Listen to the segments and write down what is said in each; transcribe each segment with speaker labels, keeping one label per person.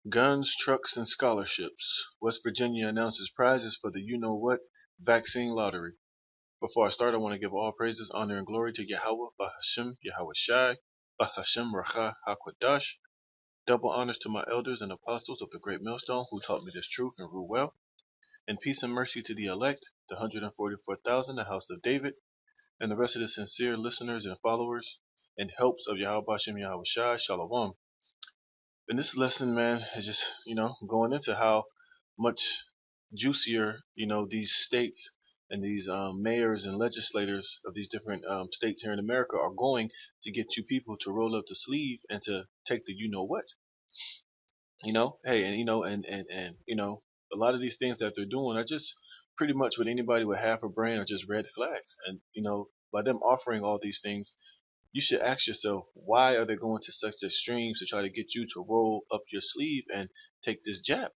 Speaker 1: Guns, trucks, and scholarships. West Virginia announces prizes for the you know what vaccine lottery. Before I start, I want to give all praises, honor, and glory to Yahweh, Bahashem, Yahweh Shai, Bahashem, Racha, HaKodash. Double honors to my elders and apostles of the great millstone who taught me this truth and rule well. And peace and mercy to the elect, the 144,000, the house of David, and the rest of the sincere listeners and followers and helps of Yahweh Bahashem, Yahweh Shai, Shalom. And this lesson, man, is just, going into how much juicier, these states and these mayors and legislators of these different states here in America are going to get you people to roll up the sleeve and to take the you know what. Hey, and a lot of these things that they're doing are just pretty much what anybody with half a brain are just red flags. And by them offering all these things, you should ask yourself, why are they going to such extremes to try to get you to roll up your sleeve and take this jab?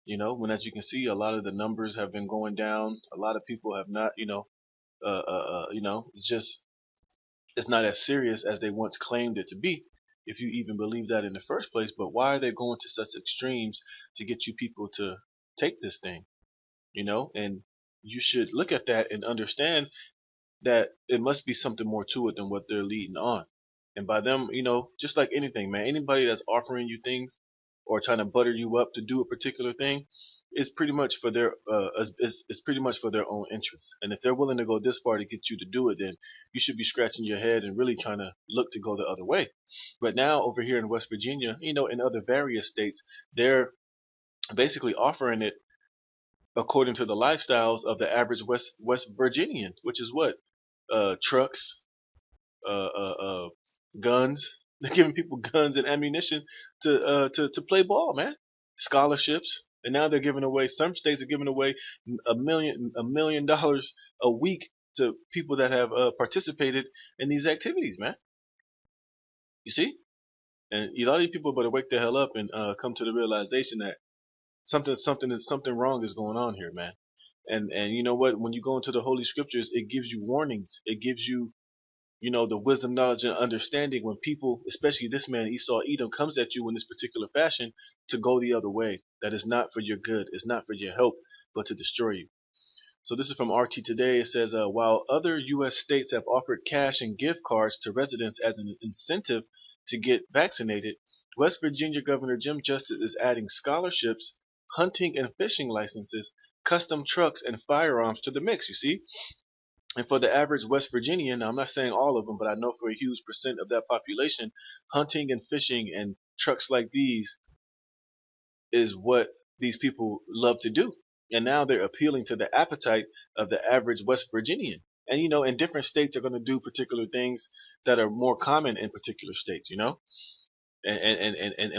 Speaker 1: When, as you can see, a lot of the numbers have been going down. A lot of people have not, it's not as serious as they once claimed it to be, if you even believe that in the first place. But why are they going to such extremes to get you people to take this thing? And you should look at that and understand that it must be something more to it than what they're leading on. And by them, just like anything, man, anybody that's offering you things or trying to butter you up to do a particular thing is pretty much for their is pretty much for their own interests. And if they're willing to go this far to get you to do it, then you should be scratching your head and really trying to look to go the other way. But now over here in West Virginia, in other various states, they're basically offering it according to the lifestyles of the average West Virginian, which is what trucks, uh, uh, uh, guns. They're giving people guns and ammunition to play ball, man. Scholarships, and now they're giving away. Some states are giving away $1 million a week to people that have participated in these activities, man. You see, and a lot of people better wake the hell up and come to the realization that something wrong is going on here, man. And you know what? When you go into the Holy Scriptures, it gives you warnings. It gives you the wisdom, knowledge, and understanding when people, especially this man Esau Edom, comes at you in this particular fashion to go the other way. That is not for your good. It's not for your help, but to destroy you. So this is from RT Today. It says, while other U.S. states have offered cash and gift cards to residents as an incentive to get vaccinated, West Virginia Governor Jim Justice is adding scholarships, hunting and fishing licenses, custom trucks, and firearms to the mix, you see? And for the average West Virginian, now I'm not saying all of them, but I know for a huge percent of that population, hunting and fishing and trucks like these is what these people love to do. And now they're appealing to the appetite of the average West Virginian. And in different states are going to do particular things that are more common in particular states, And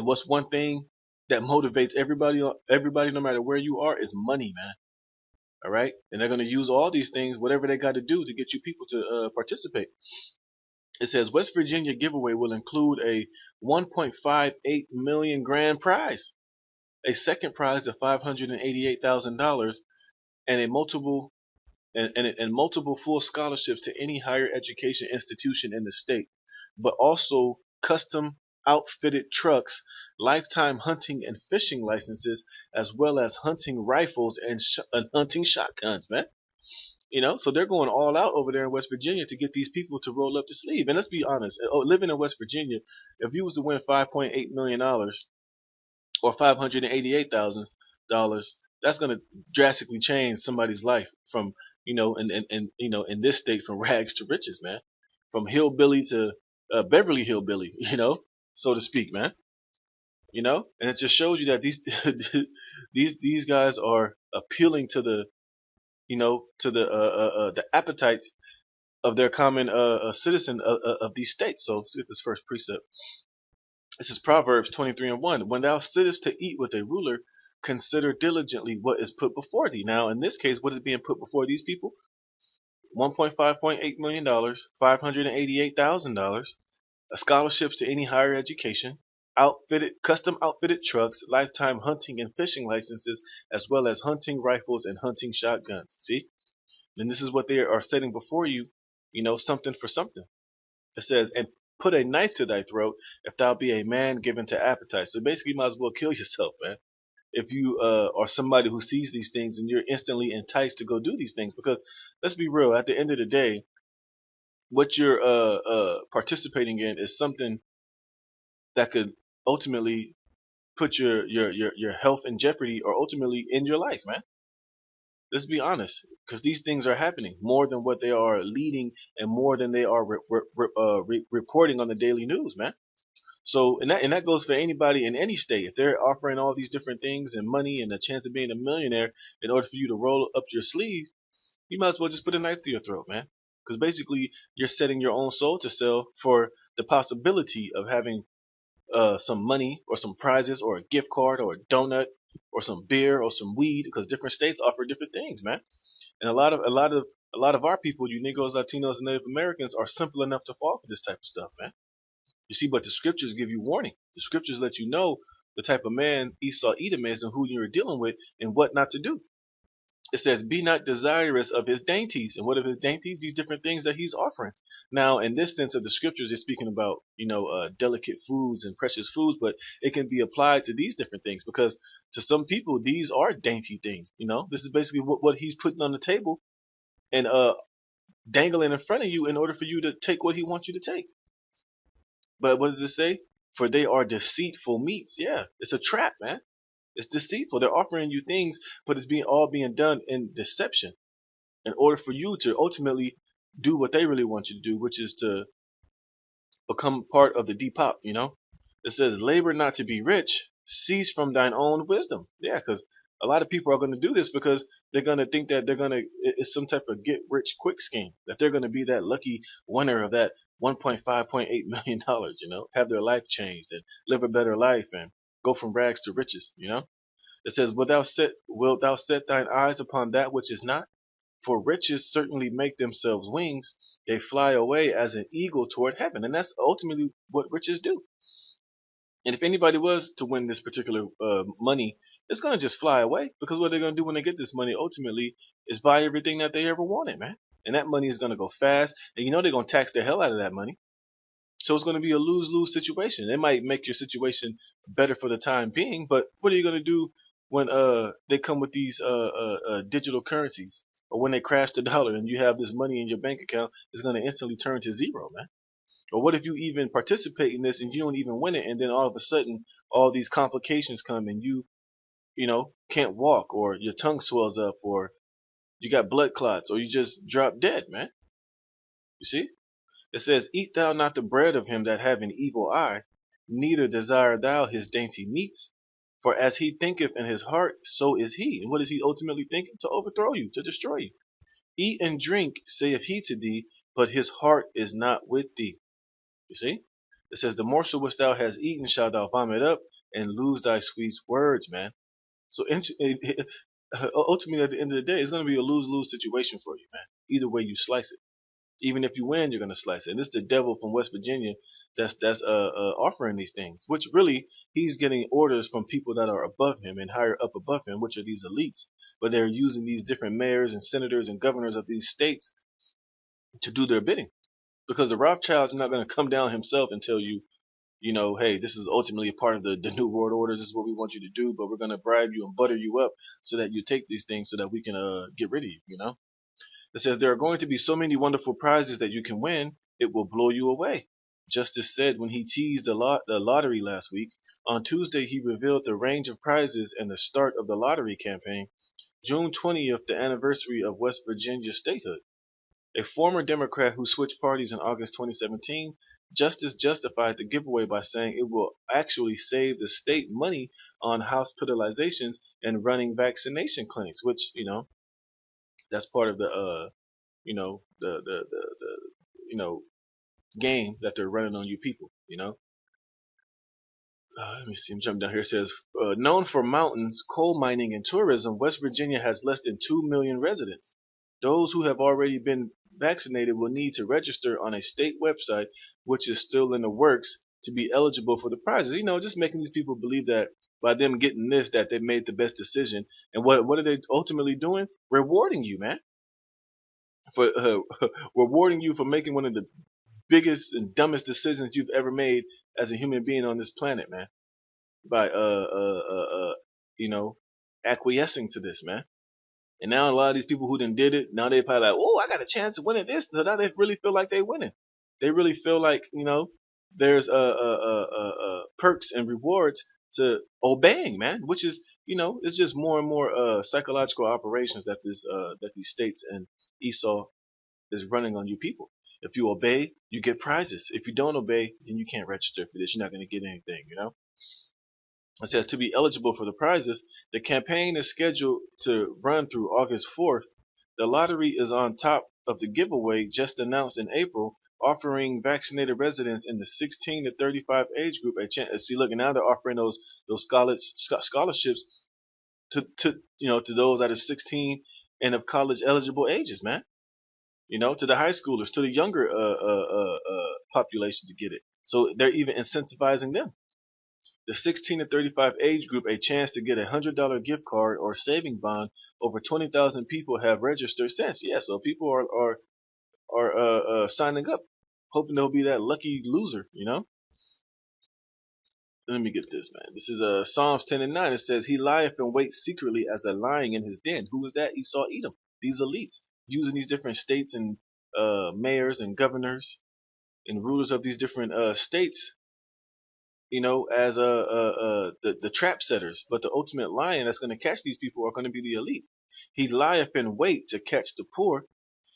Speaker 1: what's one thing that motivates everybody no matter where you are is money, man. All right? And they're going to use all these things, whatever they got to do to get you people to participate. It says West Virginia giveaway will include a 1.58 million grand prize, a second prize of $588,000, and a multiple and multiple full scholarships to any higher education institution in the state, but also custom outfitted trucks, lifetime hunting and fishing licenses, as well as hunting rifles and hunting shotguns, man. So they're going all out over there in West Virginia to get these people to roll up the sleeve. And let's be honest, living in West Virginia, if you was to win $5.8 million or $588,000, that's going to drastically change somebody's life from, in this state, from rags to riches, man, from hillbilly to Beverly Hillbilly, so to speak, man. And it just shows you that these these guys are appealing to the the appetites of their common citizen of these states. So let's get this first precept. This is Proverbs 23:1. When thou sittest to eat with a ruler, consider diligently what is put before thee. Now, in this case, what is being put before these people? $1.58 million, $588,000, scholarships to any higher education, custom outfitted trucks, lifetime hunting and fishing licenses, as well as hunting rifles and hunting shotguns. See? And this is what they are setting before you, something for something. It says, and put a knife to thy throat if thou be a man given to appetite. So basically, you might as well kill yourself, man. If you are somebody who sees these things and you're instantly enticed to go do these things, because let's be real, at the end of the day, what you're participating in is something that could ultimately put your health in jeopardy or ultimately end your life, man. Let's be honest, because these things are happening more than what they are leading and more than they are reporting on the daily news, man. So, and that goes for anybody in any state. If they're offering all these different things and money and a chance of being a millionaire in order for you to roll up your sleeve, you might as well just put a knife to your throat, man. Because basically, you're setting your own soul to sell for the possibility of having some money or some prizes or a gift card or a donut or some beer or some weed, because different states offer different things, man. And a lot of our people, you Negroes, Latinos, and Native Americans, are simple enough to fall for this type of stuff, man. You see, but the scriptures give you warning. The scriptures let you know the type of man Esau Edom is and who you're dealing with and what not to do. It says, be not desirous of his dainties. And what of his dainties? These different things that he's offering. Now, in this sense of the scriptures, it's speaking about, delicate foods and precious foods, but it can be applied to these different things because to some people, these are dainty things. This is basically what he's putting on the table and dangling in front of you in order for you to take what he wants you to take. But what does it say? For they are deceitful meats. Yeah, it's a trap, man. It's deceitful. They're offering you things, but it's being done in deception in order for you to ultimately do what they really want you to do, which is to become part of the Depop. It says, labor not to be rich, cease from thine own wisdom. Yeah, because a lot of people are going to do this because they're going to think that it's some type of get rich quick scheme, that they're going to be that lucky winner of that $1.5.8 million, have their life changed and live a better life and go from rags to riches. It says, wilt thou set thine eyes upon that which is not? For riches certainly make themselves wings. They fly away as an eagle toward heaven. And that's ultimately what riches do. And if anybody was to win this particular money, it's going to just fly away because what they're going to do when they get this money ultimately is buy everything that they ever wanted, man. And that money is going to go fast. And they're going to tax the hell out of that money. So it's going to be a lose-lose situation. It might make your situation better for the time being, but what are you going to do when they come with these digital currencies, or when they crash the dollar and you have this money in your bank account? It's going to instantly turn to zero, man. Or what if you even participate in this and you don't even win it, and then all of a sudden all these complications come and you can't walk, or your tongue swells up, or you got blood clots, or you just drop dead, man. You see? It says, eat thou not the bread of him that have an evil eye, neither desire thou his dainty meats. For as he thinketh in his heart, so is he. And what is he ultimately thinking? To overthrow you, to destroy you. Eat and drink, saith he to thee, but his heart is not with thee. You see? It says, the morsel which thou hast eaten shalt thou vomit up, and lose thy sweet words, man. So ultimately, at the end of the day, it's going to be a lose-lose situation for you, man. Either way you slice it. Even if you win, you're gonna slice it. And this is the devil from West Virginia that's offering these things, which really he's getting orders from people that are above him and higher up above him, which are these elites. But they're using these different mayors and senators and governors of these states to do their bidding. Because the Rothschild's not going to come down himself and tell you, hey, this is ultimately a part of the New World Order. This is what we want you to do, but we're going to bribe you and butter you up so that you take these things so that we can get rid of you. It says there are going to be so many wonderful prizes that you can win, it will blow you away. Justice said when he teased the lottery last week. On Tuesday, he revealed the range of prizes and the start of the lottery campaign. June 20th, the anniversary of West Virginia's statehood. A former Democrat who switched parties in August 2017, Justice justified the giveaway by saying it will actually save the state money on hospitalizations and running vaccination clinics, which, that's part of the the game that they're running on you people. Let me see. I'm jumping down here. It says, known for mountains, coal mining, and tourism, West Virginia has less than 2 million residents. Those who have already been vaccinated will need to register on a state website, which is still in the works, to be eligible for the prizes. Just making these people believe that by them getting this, that they made the best decision. And what are they ultimately doing? Rewarding you, man. For rewarding you for making one of the biggest and dumbest decisions you've ever made as a human being on this planet, man. By you know, acquiescing to this, man. And now a lot of these people who done did it, now they probably like, oh, I got a chance of winning this. So now they really feel like they winning. They really feel like, there's perks and rewards to obeying, man. Which is, it's just more and more psychological operations that these states and Esau is running on you people. If you obey, you get prizes. If you don't obey, then you can't register for this. You're not going to get anything. It says to be eligible for the prizes, the campaign is scheduled to run through August 4th. The lottery is on top of the giveaway just announced in April, offering vaccinated residents in the 16 to 35 age group a chance. See, look, and now they're offering those scholarships to those that are 16 and of college eligible ages, man. To the high schoolers, to the younger population to get it. So they're even incentivizing them. The 16 to 35 age group a chance to get a $100 gift card or saving bond. Over 20,000 people have registered since. Yeah, so people are signing up, hoping they'll be that lucky loser. Let me get this, man. This is Psalms 10 and 9. It says, "He lieth and waits secretly as a lion in his den." Who is that? Esau Edom. These elites using these different states and mayors and governors and rulers of these different states as the trap setters. But the ultimate lion that's going to catch these people are going to be the elite. He lieth in wait to catch the poor.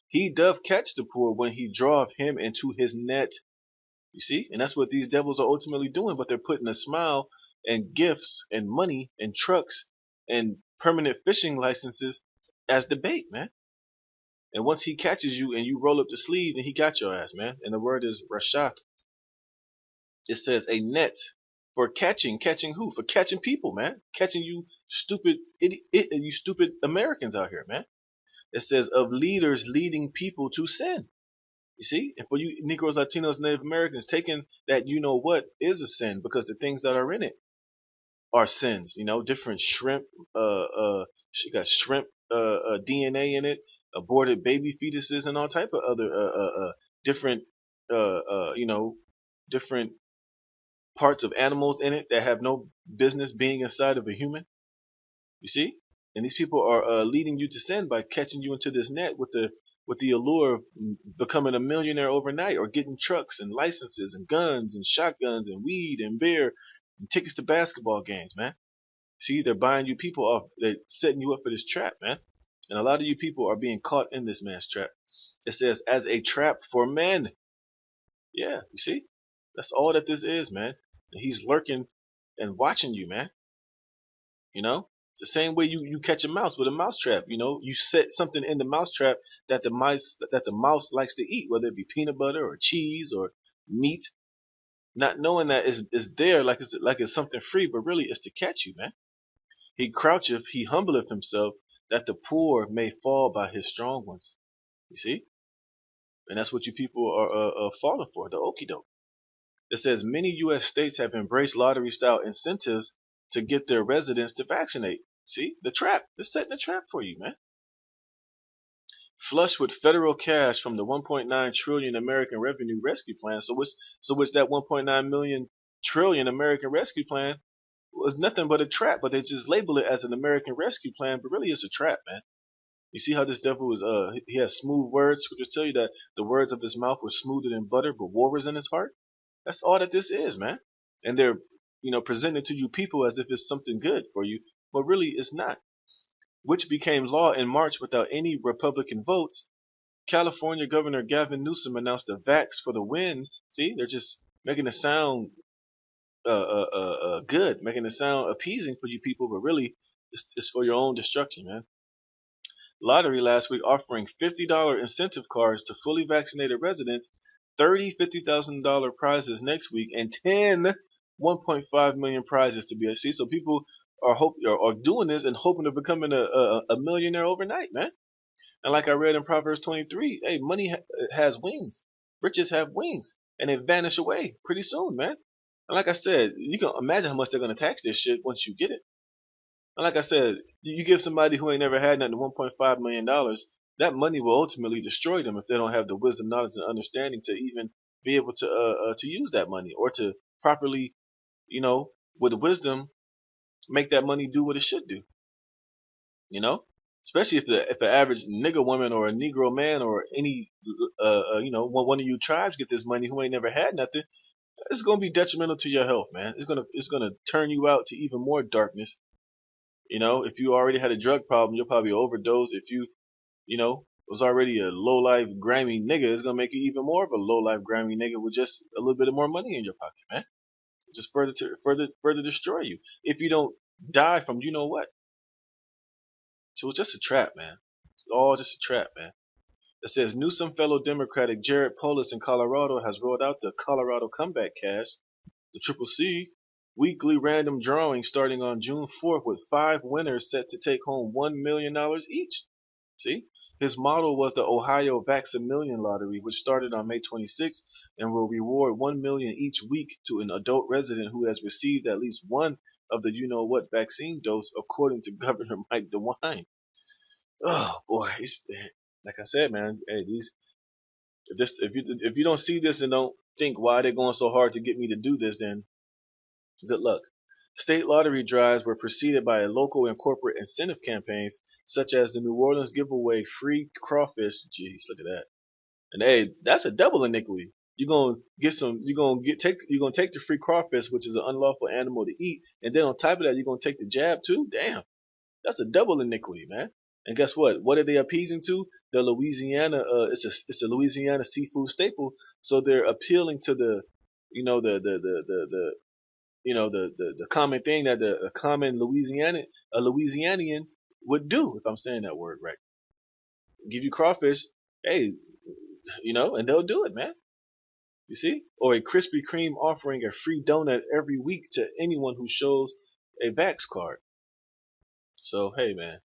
Speaker 1: He doth catch the poor when he draweth him into his net. You see? And that's what these devils are ultimately doing, but they're putting a smile and gifts and money and trucks and permanent fishing licenses as the bait, man. And once he catches you and you roll up the sleeve, then he got your ass, man. And the word is Rasha. It says a net for catching who? For catching people, man. Catching you stupid you stupid Americans out here, man. It says of leaders leading people to sin. You see? And for you Negroes, Latinos, Native Americans, taking that what is a sin, because the things that are in it are sins. Different shrimp, she got shrimp DNA in it, aborted baby fetuses, and all type of other different different parts of animals in it that have no business being inside of a human. You see? And these people are leading you to sin by catching you into this net with the allure of becoming a millionaire overnight, or getting trucks and licenses and guns and shotguns and weed and beer and tickets to basketball games, man. See, they're buying you people off. They're setting you up for this trap, man. And a lot of you people are being caught in this man's trap. It says, as a trap for men. Yeah, you see? That's all that this is, man. And he's lurking and watching you, man. It's the same way you catch a mouse with a mouse trap. You set something in the mouse trap that the mouse likes to eat, whether it be peanut butter or cheese or meat, not knowing that it's there like it's something free, but really it's to catch you, man. He croucheth, he humbleth himself, that the poor may fall by his strong ones. You see? And that's what you people are falling for, the okie doke. It says many U.S. states have embraced lottery-style incentives to get their residents to vaccinate. See? The trap. They're setting a trap for you, man. Flush with federal cash from the 1.9 trillion American Revenue Rescue Plan. So which that 1.9 million trillion American Rescue Plan was nothing but a trap, but they just label it as an American Rescue Plan, but really it's a trap, man. You see how this devil is, he has smooth words. Scriptures tell you that the words of his mouth were smoother than butter, but war was in his heart. That's all that this is, man. And they're, presenting to you people as if it's something good for you, but really it's not. Which became law in March without any Republican votes. California Governor Gavin Newsom announced the vax for the win. See, they're just making it sound good, making it sound appeasing for you people, but really it's for your own destruction, man. Lottery last week offering $50 incentive cards to fully vaccinated residents, $50,000 prizes next week, and 1.5 million prizes to be see. So people are doing this and hoping of becoming a millionaire overnight, man. And like I read in Proverbs 23, hey, money has wings, riches have wings, and they vanish away pretty soon, man. And like I said, you can imagine how much they're gonna tax this shit once you get it. And like I said, you give somebody who ain't never had nothing $1.5 million, that money will ultimately destroy them if they don't have the wisdom, knowledge, and understanding to even be able to use that money or to properly, you know, with wisdom, make that money do what it should do. You know, especially if the average nigger woman or a Negro man or any one of you tribes get this money who ain't never had nothing, it's gonna be detrimental to your health, man. It's gonna turn you out to even more darkness. You know, if you already had a drug problem, you'll probably overdose. If you was already a low life grimy nigga, it's gonna make you even more of a low life grimy nigga with just a little bit of more money in your pocket, man. Just further destroy you if you don't die from you know what. So it's just a trap, man. It's all just a trap, man. It says Newsom fellow Democratic Jared Polis in Colorado has rolled out the Colorado Comeback Cash, the Triple C, weekly random drawing starting on June 4th with 5 winners set to take home $1 million each. See? His model was the Ohio Vax-A-Million lottery, which started on May 26th and will reward $1 million each week to an adult resident who has received at least one of the you-know-what vaccine dose, according to Governor Mike DeWine. Oh boy, like I said, man. Hey, if you don't see this and don't think why they're going so hard to get me to do this, then good luck. State lottery drives were preceded by local and corporate incentive campaigns, such as the New Orleans giveaway free crawfish. Jeez, look at that. And hey, that's a double iniquity. You're gonna take the free crawfish, which is an unlawful animal to eat, and then on top of that, you're gonna take the jab too. Damn, that's a double iniquity, man. And guess what? What are they appeasing to? The Louisiana, it's a Louisiana seafood staple, so they're appealing to the, you know, the common thing that a common Louisianian would do, if I'm saying that word right. Give you crawfish, hey, and they'll do it, man. You see? Or a Krispy Kreme offering a free donut every week to anyone who shows a Vax card. So hey, man,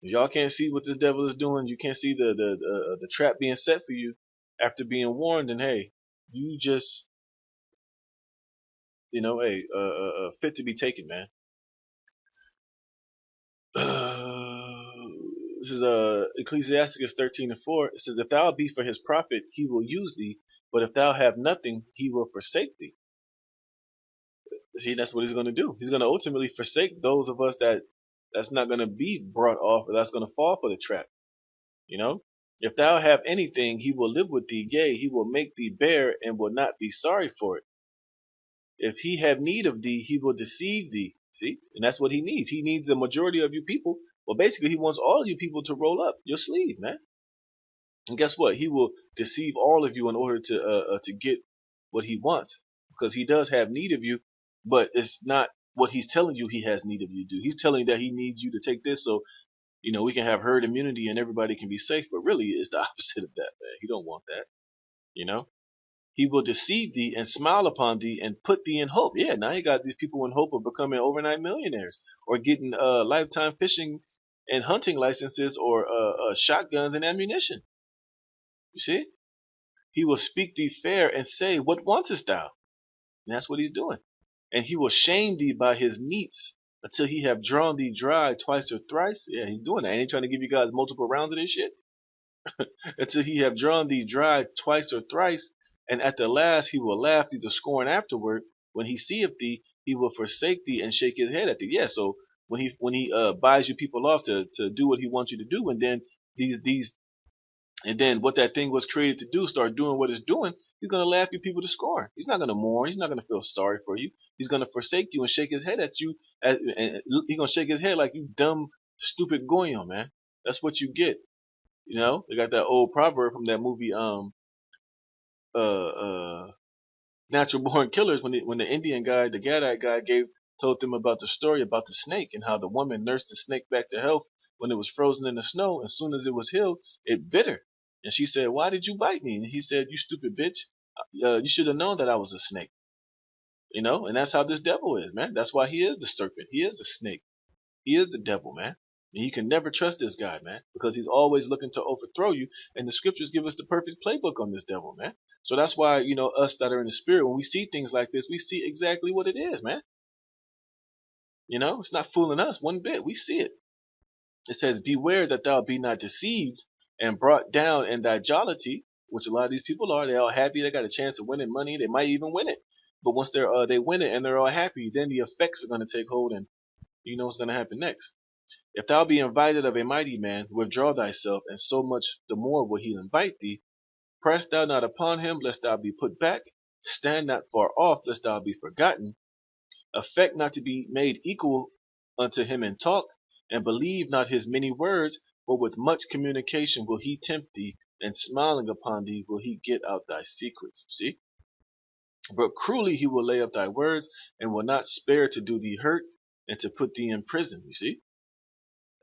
Speaker 1: if y'all can't see what this devil is doing, you can't see the trap being set for you after being warned, and hey, you just fit to be taken, man. This is Ecclesiasticus 13:4. It says, "If thou be for his profit, he will use thee; but if thou have nothing, he will forsake thee." See, that's what he's going to do. He's going to ultimately forsake those of us that's not going to be brought off, or that's going to fall for the trap. You know, if thou have anything, he will live with thee; yea, he will make thee bear, and will not be sorry for it. If he have need of thee, he will deceive thee. See, and that's what he needs. He needs the majority of you people. Well, basically, he wants all of you people to roll up your sleeve, man. And guess what? He will deceive all of you in order to get what he wants, because he does have need of you, but it's not what he's telling you he has need of you to do. He's telling you that he needs you to take this so we can have herd immunity and everybody can be safe. But really, it's the opposite of that, man. He don't want that. You know, he will deceive thee and smile upon thee and put thee in hope. Yeah, now you got these people in hope of becoming overnight millionaires or getting lifetime fishing and hunting licenses or shotguns and ammunition. You see? He will speak thee fair and say, what wantest thou? And that's what he's doing. And he will shame thee by his meats until he have drawn thee dry twice or thrice. Yeah, he's doing that. Ain't he trying to give you guys multiple rounds of this shit? Until he have drawn thee dry twice or thrice, and at the last he will laugh thee to scorn afterward. When he seeth thee, he will forsake thee and shake his head at thee. Yeah, so when he buys you people off to do what he wants you to do, and then what that thing was created to do start doing what it's doing, he's gonna laugh you people to scorn. He's not gonna mourn. He's not gonna feel sorry for you. He's gonna forsake you and shake his head at you, and he's gonna shake his head like you dumb, stupid goyim, man. That's what you get. They got that old proverb from that movie, Natural Born Killers, when the Indian guy, the Gaddite guy, told them about the story about the snake and how the woman nursed the snake back to health when it was frozen in the snow. As soon as it was healed, it bit her, and she said, "Why did you bite me?" And he said, "You stupid bitch, you should have known that I was a snake." And that's how this devil is, man. That's why he is the serpent. He is the snake. He is the devil, man. And you can never trust this guy, man, because he's always looking to overthrow you. And the scriptures give us the perfect playbook on this devil, man. So that's why, us that are in the spirit, when we see things like this, we see exactly what it is, man. It's not fooling us one bit. We see it. It says, beware that thou be not deceived and brought down in thy jollity. which a lot of these people are. They're all happy. They got a chance of winning money. They might even win it. But once they win it and they're all happy, then the effects are going to take hold, and you know what's going to happen next. If thou be invited of a mighty man, withdraw thyself, and so much the more will he invite thee. Press thou not upon him, lest thou be put back. Stand not far off, lest thou be forgotten. Affect not to be made equal unto him in talk, and believe not his many words, for with much communication will he tempt thee, and smiling upon thee will he get out thy secrets. See? But cruelly he will lay up thy words, and will not spare to do thee hurt, and to put thee in prison. You see?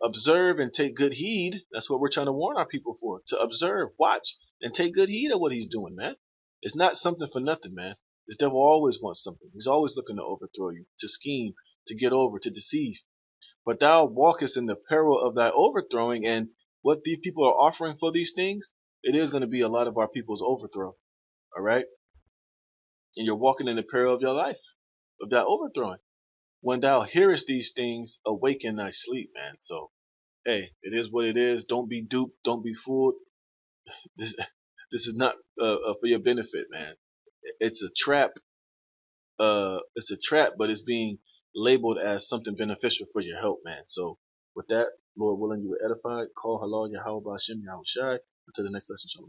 Speaker 1: Observe and take good heed. That's what we're trying to warn our people for. To observe, watch, and take good heed of what he's doing, man. It's not something for nothing, man. This devil always wants something. He's always looking to overthrow you, to scheme, to get over, to deceive. But thou walkest in the peril of thy overthrowing, and what these people are offering for these things, it is going to be a lot of our people's overthrow. All right? And you're walking in the peril of your life, of thy overthrowing. When thou hearest these things, awaken thy sleep, man. So, hey, it is what it is. Don't be duped. Don't be fooled. This, this is not for your benefit, man. It's a trap. It's a trap, but it's being labeled as something beneficial for your help, man. So, with that, Lord willing, you were edified. Call halal Yahweh Ba'ashem Yahweh Shai. Until the next lesson, shalom.